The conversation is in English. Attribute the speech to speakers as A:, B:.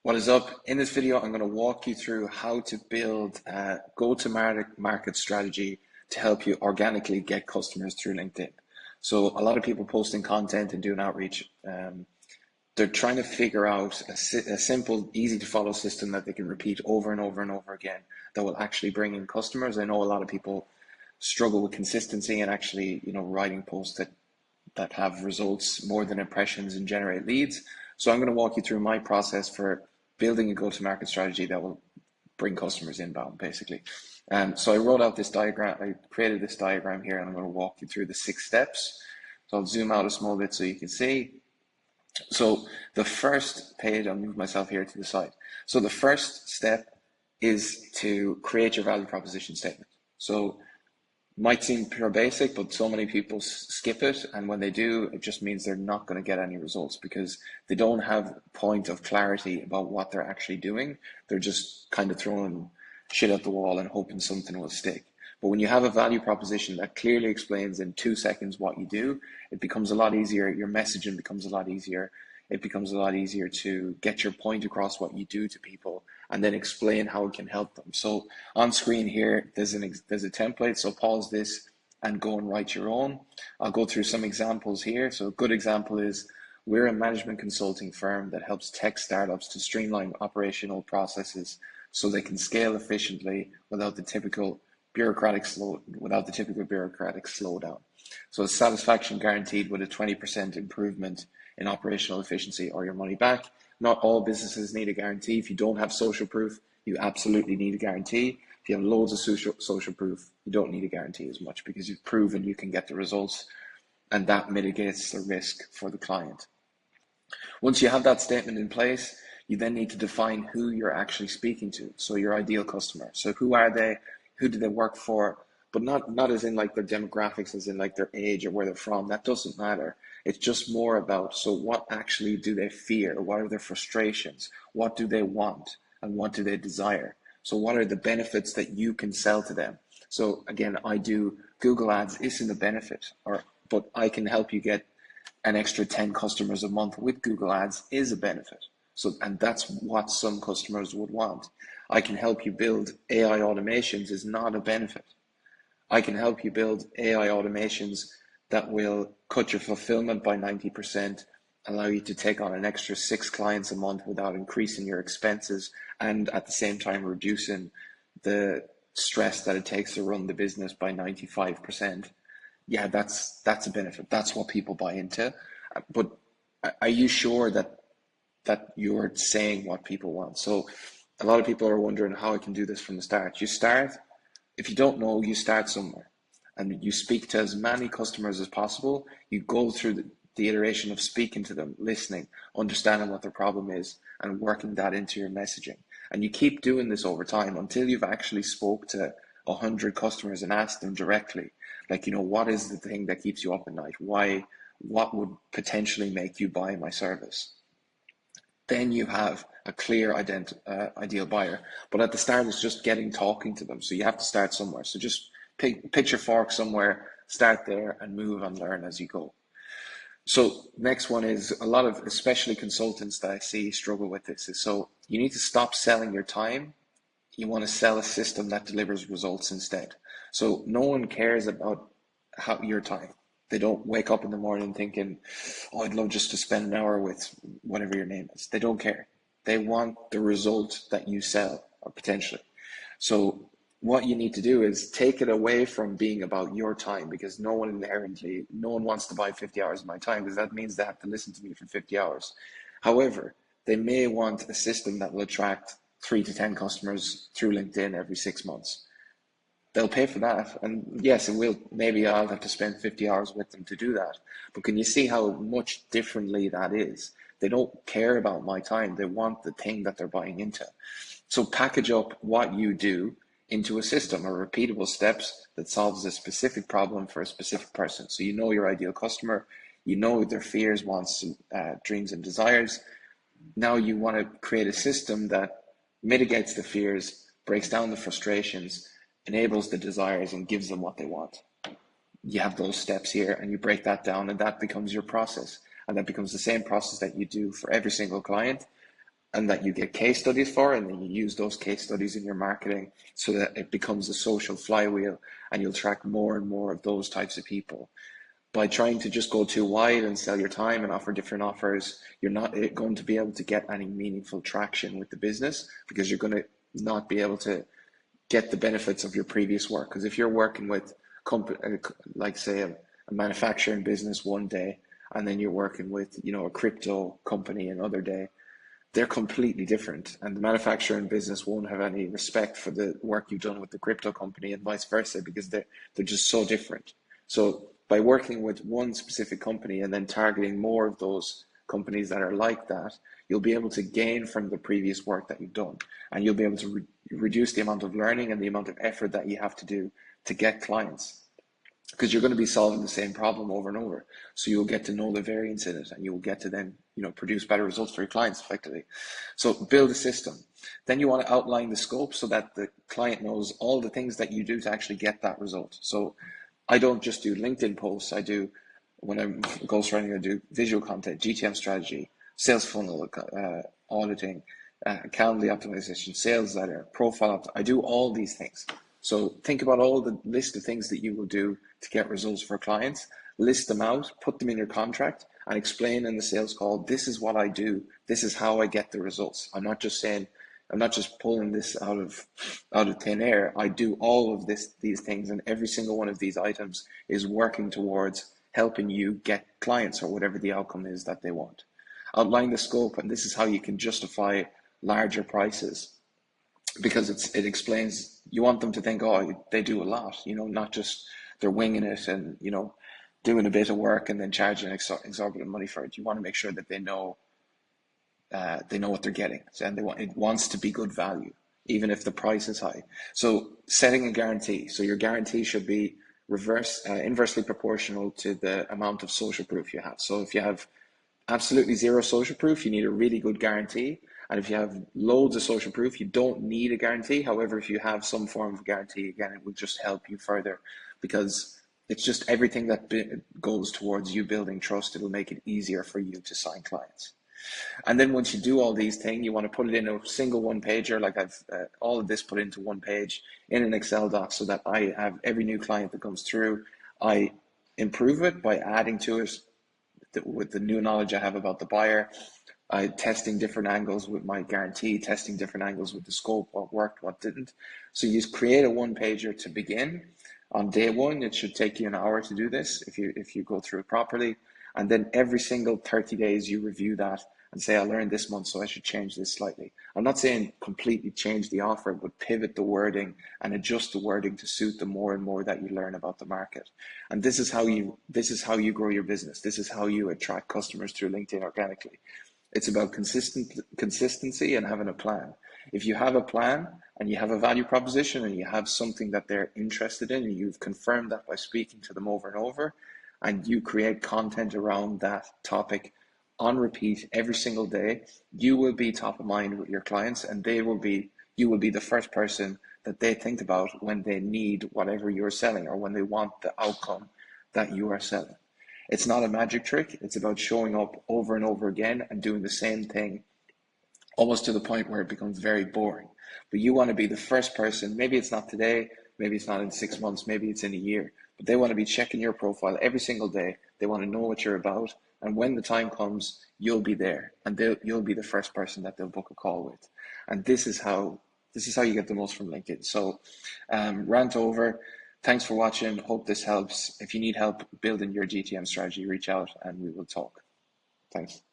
A: What is up? In this video, I'm going to walk you through how to build a go-to-market strategy to help you organically get customers through LinkedIn. So a lot of people posting content and doing outreach, they're trying to figure out a simple, easy to follow system that they can repeat over and over and over again that will actually bring in customers. I know a lot of people struggle with consistency and actually, writing posts that have results more than impressions and generate leads. So I'm going to walk you through my process for building a go-to-market strategy that will bring customers inbound, basically. So I wrote out this diagram, I created this diagram here, and I'm going to walk you through the 6 steps. So I'll zoom out a small bit so you can see. So the first page, I'll move myself here to the side. So the first step is to create your value proposition statement. So might seem pure basic, but so many people skip it, and when they do, it just means they're not going to get any results because they don't have a point of clarity about what they're actually doing. They're just kind of throwing shit at the wall and hoping something will stick. But when you have a value proposition that clearly explains in 2 seconds what you do, it becomes a lot easier. Your messaging becomes a lot easier. It becomes a lot easier to get your point across what you do to people and then explain how it can help them. So on screen here, there's a template. So pause this and go and write your own. I'll go through some examples here. So a good example is we're a management consulting firm that helps tech startups to streamline operational processes so they can scale efficiently without the typical bureaucratic slowdown. So satisfaction guaranteed with a 20% improvement in operational efficiency or your money back. Not all businesses need a guarantee. If you don't have social proof, you absolutely need a guarantee. If you have loads of social proof, you don't need a guarantee as much because you've proven you can get the results, and that mitigates the risk for the client. Once you have that statement in place, you then need to define who you're actually speaking to. So your ideal customer. So who are they? Who do they work for? But not as in like their demographics, as in like their age or where they're from. That doesn't matter. It's just more about, so what actually do they fear? What are their frustrations? What do they want? And what do they desire? So what are the benefits that you can sell to them? So again, I do Google Ads isn't a benefit, but I can help you get an extra 10 customers a month with Google Ads is a benefit. So, and that's what some customers would want. I can help you build AI automations is not a benefit. I can help you build AI automations that will cut your fulfillment by 90%, allow you to take on an extra 6 clients a month without increasing your expenses, and at the same time reducing the stress that it takes to run the business by 95%. Yeah, that's a benefit. That's what people buy into. But are you sure that you're saying what people want? So a lot of people are wondering how I can do this from the start. If you don't know, you start somewhere and you speak to as many customers as possible. You go through the iteration of speaking to them, listening, understanding what their problem is, and working that into your messaging. And you keep doing this over time until you've actually spoke to 100 customers and asked them directly, like, what is the thing that keeps you up at night? Why? What would potentially make you buy my service? Then you have a clear ideal buyer. But at the start, it's just talking to them. So you have to start somewhere. So just pitch your fork somewhere, start there, and move and learn as you go. So next one is a lot of, especially consultants that I see struggle with this, is so you need to stop selling your time. You want to sell a system that delivers results instead. So no one cares about your time. They don't wake up in the morning thinking, oh, I'd love just to spend an hour with whatever your name is. They don't care. They want the result that you sell, or potentially. So what you need to do is take it away from being about your time, because no one wants to buy 50 hours of my time, because that means they have to listen to me for 50 hours. However, they may want a system that will attract 3 to 10 customers through LinkedIn every 6 months. They'll pay for that. And yes, it will. Maybe I'll have to spend 50 hours with them to do that. But can you see how much differently that is? They don't care about my time. They want the thing that they're buying into. So package up what you do into a system or repeatable steps that solves a specific problem for a specific person. So you know your ideal customer, you know their fears, wants, dreams, and desires. Now you want to create a system that mitigates the fears, breaks down the frustrations, enables the desires, and gives them what they want. You have those steps here, and you break that down, and that becomes your process. And that becomes the same process that you do for every single client. and that you get case studies for, and then you use those case studies in your marketing so that it becomes a social flywheel, and you'll attract more and more of those types of people. By trying to just go too wide and sell your time and offer different offers, you're not going to be able to get any meaningful traction with the business, because you're going to not be able to get the benefits of your previous work. Because if you're working with like say a manufacturing business one day, and then you're working with a crypto company another day, they're completely different, and the manufacturing business won't have any respect for the work you've done with the crypto company, and vice versa, because they're just so different. So by working with one specific company and then targeting more of those companies that are like that, you'll be able to gain from the previous work that you've done, and you'll be able to reduce the amount of learning and the amount of effort that you have to do to get clients, because you're going to be solving the same problem over and over. So you'll get to know the variance in it, and you will get to then produce better results for your clients effectively. So build a system. Then you want to outline the scope so that the client knows all the things that you do to actually get that result. So I don't just do LinkedIn posts. I do, when I'm ghostwriting, I do visual content, GTM strategy, sales funnel auditing, Calendly optimization, sales letter, profile. I do all these things. So think about all the list of things that you will do to get results for clients, list them out, put them in your contract, and explain in the sales call, this is what I do, this is how I get the results. I'm not just pulling this out of thin air. I do all of these things, and every single one of these items is working towards helping you get clients, or whatever the outcome is that they want. Outline the scope, and this is how you can justify larger prices, because it explains, you want them to think, oh, they do a lot, not just they're winging it and doing a bit of work and then charging exorbitant money for it. You want to make sure that they know what they're getting, and it wants to be good value, even if the price is high. So setting a guarantee. So your guarantee should be inversely proportional to the amount of social proof you have. So if you have absolutely zero social proof, you need a really good guarantee. And if you have loads of social proof, you don't need a guarantee. However, if you have some form of guarantee, again, it will just help you further, because it's just everything that goes towards you building trust. It'll make it easier for you to sign clients. And then once you do all these things, you want to put it in a single one pager, like I've all of this put into one page in an Excel doc, so that I have every new client that comes through, I improve it by adding to it with the new knowledge I have about the buyer. Testing different angles with my guarantee, testing different angles with the scope, what worked, what didn't. So you create a one pager to begin. On day one, it should take you an hour to do this if you go through it properly. And then every single 30 days you review that and say, I learned this month, so I should change this slightly. I'm not saying completely change the offer, but pivot the wording and adjust the wording to suit the more and more that you learn about the market. And this is how you grow your business. This is how you attract customers through LinkedIn organically. It's about consistency and having a plan. If you have a plan and you have a value proposition and you have something that they're interested in, and you've confirmed that by speaking to them over and over, and you create content around that topic on repeat every single day, you will be top of mind with your clients, and you will be the first person that they think about when they need whatever you're selling, or when they want the outcome that you are selling. It's not a magic trick. It's about showing up over and over again and doing the same thing, almost to the point where it becomes very boring. But you want to be the first person. Maybe it's not today, maybe it's not in 6 months, maybe it's in a year, but they want to be checking your profile every single day. They want to know what you're about. And when the time comes, you'll be there, and you'll be the first person that they'll book a call with. And this is how you get the most from LinkedIn. So rant over. Thanks for watching. Hope this helps. If you need help building your GTM strategy, reach out and we will talk. Thanks.